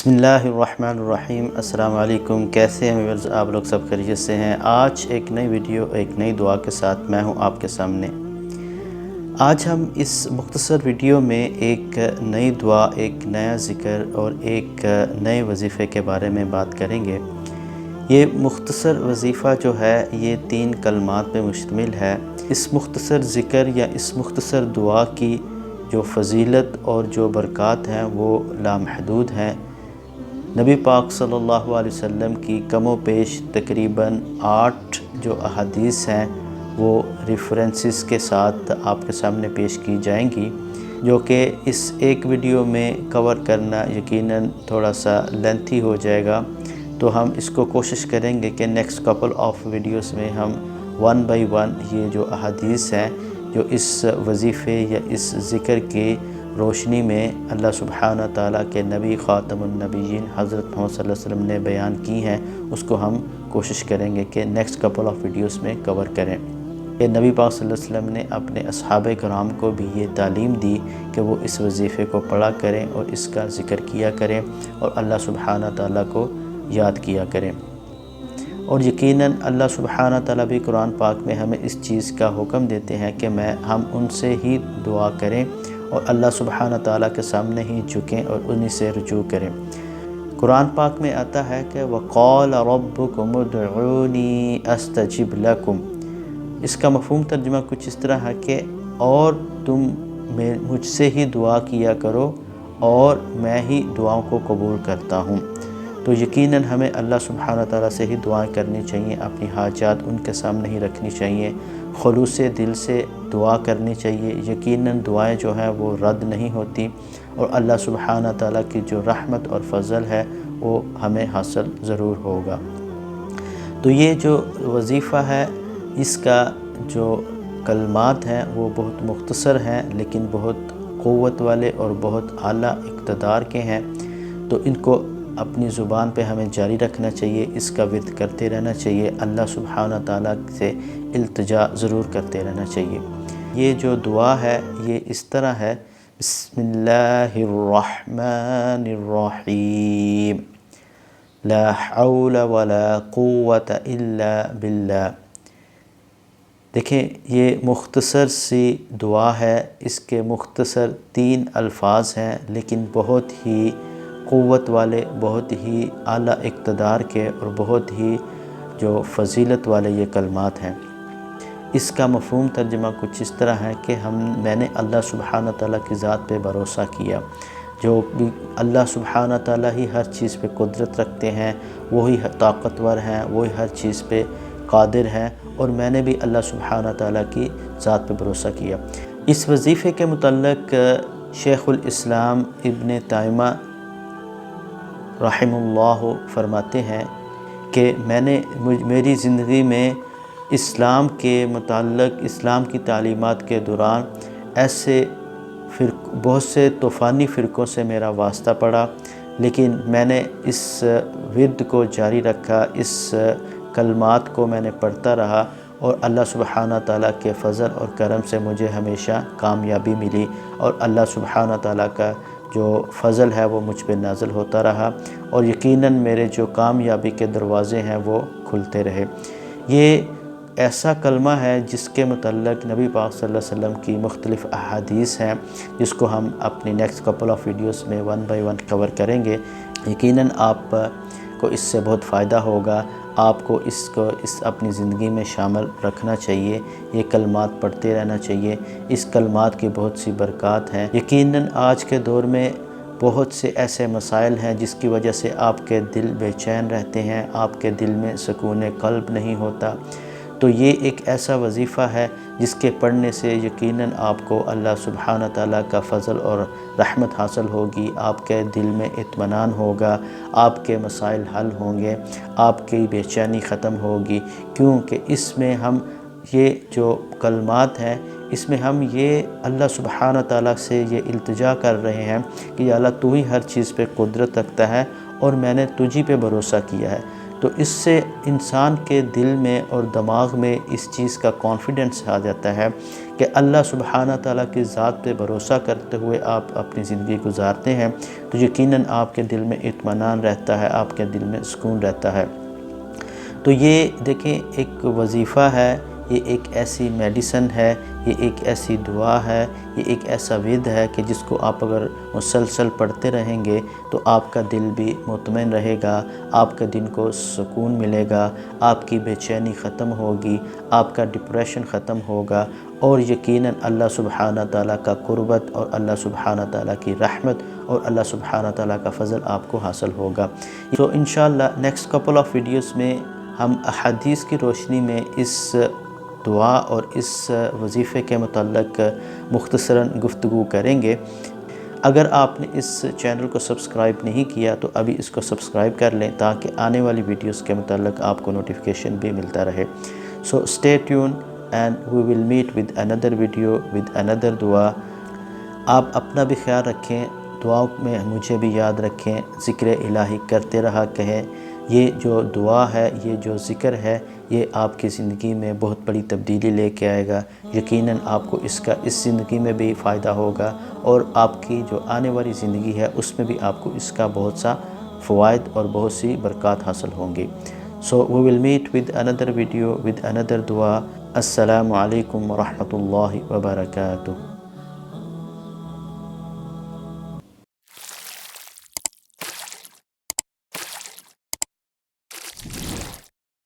بسم اللہ الرحمن الرحیم۔ السلام علیکم، کیسے ہیں ویورز؟ آپ لوگ سب خیریت سے ہیں؟ آج ایک نئی ویڈیو، ایک نئی دعا کے ساتھ میں ہوں آپ کے سامنے۔ آج ہم اس مختصر ویڈیو میں ایک نئی دعا، ایک نیا ذکر اور ایک نئے وظیفے کے بارے میں بات کریں گے۔ یہ مختصر وظیفہ جو ہے یہ 3 کلمات پہ مشتمل ہے۔ اس مختصر ذکر یا اس مختصر دعا کی جو فضیلت اور جو برکات ہیں وہ لامحدود ہیں۔ نبی پاک صلی اللہ علیہ وسلم کی کم و بیش تقریباً 8 جو احادیث ہیں وہ ریفرنسز کے ساتھ آپ کے سامنے پیش کی جائیں گی، جو کہ اس ایک ویڈیو میں کور کرنا یقیناً تھوڑا سا لینتھی ہو جائے گا، تو ہم اس کو کوشش کریں گے کہ نیکسٹ کپل آف ویڈیوز میں ہم 1 بائی 1 یہ جو احادیث ہیں جو اس وظیفے یا اس ذکر کی روشنی میں اللہ سبحانہ تعالیٰ کے نبی خاتم النبیین حضرت محمد صلی اللہ علیہ وسلم نے بیان کی ہیں، اس کو ہم کوشش کریں گے کہ نیکسٹ کپل آف ویڈیوز میں کور کریں۔ کہ نبی پاک صلی اللہ علیہ وسلم نے اپنے اصحاب کرام کو بھی یہ تعلیم دی کہ وہ اس وظیفے کو پڑھا کریں اور اس کا ذکر کیا کریں اور اللہ سبحانہ تعالیٰ کو یاد کیا کریں۔ اور یقیناً اللہ سبحانہ تعالیٰ بھی قرآن پاک میں ہمیں اس چیز کا حکم دیتے ہیں کہ ہم ان سے ہی دعا کریں اور اللہ سبحانہ تعالیٰ کے سامنے ہی جھکیں اور انہی سے رجوع کریں۔ قرآن پاک میں آتا ہے کہ وَقَالَ رَبُّكُمُ ادْعُونِي أَسْتَجِبْ لَكُمْ۔ اس کا مفہوم ترجمہ کچھ اس طرح ہے کہ اور تم مجھ سے ہی دعا کیا کرو اور میں ہی دعاؤں کو قبول کرتا ہوں۔ تو یقیناً ہمیں اللہ سبحانہ تعالیٰ سے ہی دعائیں کرنی چاہیے، اپنی حاجات ان کے سامنے ہی رکھنی چاہیے، خلوص دل سے دعا کرنی چاہیے۔ یقیناً دعائیں جو ہیں وہ رد نہیں ہوتی اور اللہ سبحانہ تعالیٰ کی جو رحمت اور فضل ہے وہ ہمیں حاصل ضرور ہوگا۔ تو یہ جو وظیفہ ہے اس کا جو کلمات ہیں وہ بہت مختصر ہیں لیکن بہت قوت والے اور بہت اعلیٰ اقتدار کے ہیں، تو ان کو اپنی زبان پہ ہمیں جاری رکھنا چاہیے، اس کا ورد کرتے رہنا چاہیے، اللہ سبحانہ تعالیٰ سے التجا ضرور کرتے رہنا چاہیے۔ یہ جو دعا ہے یہ اس طرح ہے، بسم اللہ الرحمن الرحیم، لا حول ولا قوة الا باللہ۔ دیکھیں یہ مختصر سی دعا ہے، اس کے مختصر 3 الفاظ ہیں لیکن بہت ہی قوت والے، بہت ہی اعلیٰ اقتدار کے اور بہت ہی جو فضیلت والے یہ کلمات ہیں۔ اس کا مفہوم ترجمہ کچھ اس طرح ہے کہ میں نے اللہ سبحانہ تعالیٰ کی ذات پہ بھروسہ کیا، جو بھی اللہ سبحانہ تعالیٰ ہی ہر چیز پہ قدرت رکھتے ہیں، وہی طاقتور ہیں، وہی ہر چیز پہ قادر ہیں، اور میں نے بھی اللہ سبحانہ تعالیٰ کی ذات پہ بھروسہ کیا۔ اس وظیفے کے متعلق شیخ الاسلام ابن تیمیہ رحمہ اللہ فرماتے ہیں کہ میری زندگی میں اسلام کے متعلق، اسلام کی تعلیمات کے دوران ایسے بہت سے طوفانی فرقوں سے میرا واسطہ پڑا، لیکن میں نے اس ورد کو جاری رکھا، اس کلمات کو میں نے پڑھتا رہا، اور اللہ سبحانہ تعالیٰ کے فضل اور کرم سے مجھے ہمیشہ کامیابی ملی، اور اللہ سبحانہ تعالیٰ کا جو فضل ہے وہ مجھ پہ نازل ہوتا رہا، اور یقیناً میرے جو کامیابی کے دروازے ہیں وہ کھلتے رہے۔ یہ ایسا کلمہ ہے جس کے متعلق نبی پاک صلی اللہ علیہ وسلم کی مختلف احادیث ہیں، جس کو ہم اپنی نیکسٹ کپل آف ویڈیوز میں 1 بائی 1 کور کریں گے۔ یقیناً آپ کو اس سے بہت فائدہ ہوگا، آپ کو اس اپنی زندگی میں شامل رکھنا چاہیے، یہ کلمات پڑھتے رہنا چاہیے، اس کلمات کی بہت سی برکات ہیں۔ یقیناً آج کے دور میں بہت سے ایسے مسائل ہیں جس کی وجہ سے آپ کے دل بے چین رہتے ہیں، آپ کے دل میں سکون قلب نہیں ہوتا، تو یہ ایک ایسا وظیفہ ہے جس کے پڑھنے سے یقیناً آپ کو اللہ سبحانہ تعالیٰ کا فضل اور رحمت حاصل ہوگی، آپ کے دل میں اطمینان ہوگا، آپ کے مسائل حل ہوں گے، آپ کی بے چینی ختم ہوگی، کیونکہ اس میں ہم یہ جو کلمات ہیں اس میں ہم یہ اللہ سبحانہ تعالیٰ سے یہ التجا کر رہے ہیں کہ یا اللہ تو ہی ہر چیز پہ قدرت رکھتا ہے اور میں نے تجھی پہ بھروسہ کیا ہے۔ تو اس سے انسان کے دل میں اور دماغ میں اس چیز کا کانفیڈنس آ جاتا ہے کہ اللہ سبحانہ تعالیٰ کی ذات پہ بھروسہ کرتے ہوئے آپ اپنی زندگی گزارتے ہیں تو یقیناً آپ کے دل میں اطمینان رہتا ہے، آپ کے دل میں سکون رہتا ہے۔ تو یہ دیکھیں ایک وظیفہ ہے، یہ ایک ایسی میڈیسن ہے، یہ ایک ایسی دعا ہے، یہ ایک ایسا ورد ہے کہ جس کو آپ اگر مسلسل پڑھتے رہیں گے تو آپ کا دل بھی مطمئن رہے گا، آپ کے دل کو سکون ملے گا، آپ کی بے چینی ختم ہوگی، آپ کا ڈپریشن ختم ہوگا، اور یقیناً اللہ سبحانہ تعالیٰ کا قربت اور اللہ سبحانہ تعالیٰ کی رحمت اور اللہ سبحانہ تعالیٰ کا فضل آپ کو حاصل ہوگا۔ تو انشاءاللہ نیکسٹ کپل آف ویڈیوز میں ہم احادیث کی روشنی میں اس دعا اور اس وظیفے کے متعلق مختصراً گفتگو کریں گے۔ اگر آپ نے اس چینل کو سبسکرائب نہیں کیا تو ابھی اس کو سبسکرائب کر لیں تاکہ آنے والی ویڈیوز کے متعلق آپ کو نوٹیفیکیشن بھی ملتا رہے۔ So stay tune and we will meet with another video with another دعا۔ آپ اپنا بھی خیال رکھیں، دعاؤں میں مجھے بھی یاد رکھیں، ذکر الہی کرتے رہا کہیں۔ یہ جو دعا ہے، یہ جو ذکر ہے، یہ آپ کی زندگی میں بہت بڑی تبدیلی لے کے آئے گا۔ یقیناً آپ کو اس زندگی میں بھی فائدہ ہوگا، اور آپ کی جو آنے والی زندگی ہے اس میں بھی آپ کو اس کا بہت سا فوائد اور بہت سی برکات حاصل ہوں گی۔ So we will meet with another video with another دعا۔ السلام علیکم ورحمۃ اللہ وبرکاتہ۔